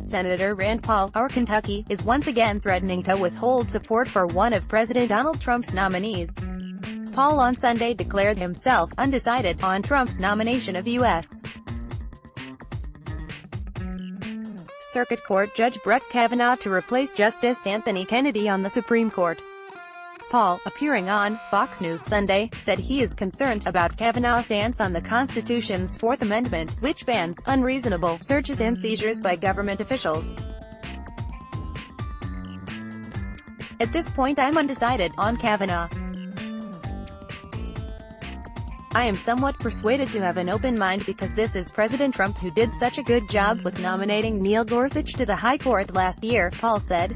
Senator Rand Paul, of Kentucky, is once again threatening to withhold support for one of President Donald Trump's nominees. Paul on Sunday declared himself undecided on Trump's nomination of U.S. Circuit Court Judge Brett Kavanaugh to replace Justice Anthony Kennedy on the Supreme Court. Paul, appearing on Fox News Sunday, said he is concerned about Kavanaugh's stance on the Constitution's Fourth Amendment, which bans unreasonable searches and seizures by government officials. At this point I'm undecided on Kavanaugh. I am somewhat persuaded to have an open mind because this is President Trump who did such a good job with nominating Neil Gorsuch to the High Court last year, Paul said.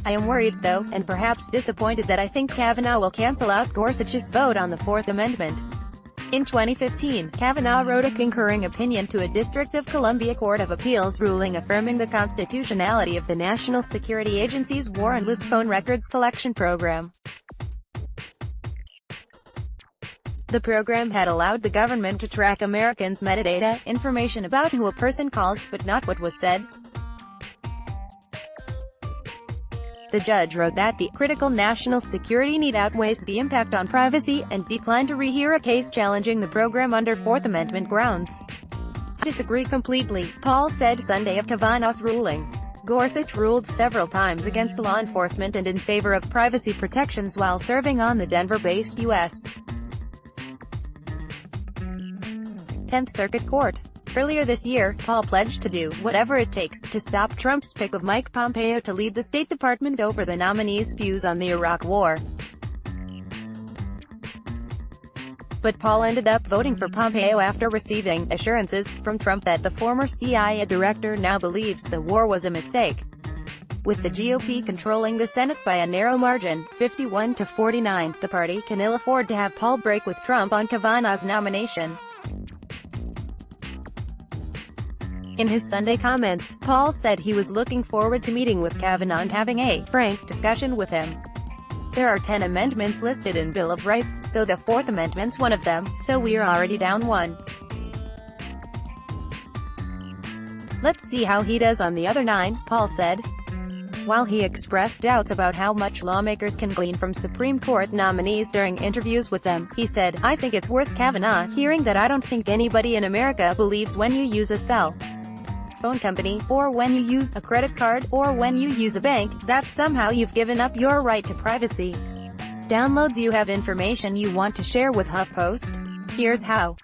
I am worried, though, and perhaps disappointed that I think Kavanaugh will cancel out Gorsuch's vote on the Fourth Amendment. In 2015, Kavanaugh wrote a concurring opinion to a District of Columbia Court of Appeals ruling affirming the constitutionality of the National Security Agency's warrantless phone records collection program. The program had allowed the government to track Americans' metadata, information about who a person calls, but not what was said. The judge wrote that the critical national security need outweighs the impact on privacy, and declined to rehear a case challenging the program under Fourth Amendment grounds. I disagree completely, Paul said Sunday of Kavanaugh's ruling. Gorsuch ruled several times against law enforcement and in favor of privacy protections while serving on the Denver-based U.S. 10th Circuit Court. Earlier this year, Paul pledged to do whatever it takes to stop Trump's pick of Mike Pompeo to lead the State Department over the nominee's views on the Iraq War. But Paul ended up voting for Pompeo after receiving assurances from Trump that the former CIA director now believes the war was a mistake. With the GOP controlling the Senate by a narrow margin, 51-49, the party can ill afford to have Paul break with Trump on Kavanaugh's nomination. In his Sunday comments, Paul said he was looking forward to meeting with Kavanaugh and having a frank discussion with him. There are 10 amendments listed in Bill of Rights, so the Fourth Amendment's one of them, so we're already down one. Let's see how he does on the other 9, Paul said. While he expressed doubts about how much lawmakers can glean from Supreme Court nominees during interviews with them, he said, I think it's worth Kavanaugh hearing that I don't think anybody in America believes when you use a cell phone company, or when you use a credit card, or when you use a bank, that somehow you've given up your right to privacy. Download. Do you have information you want to share with HuffPost? Here's how.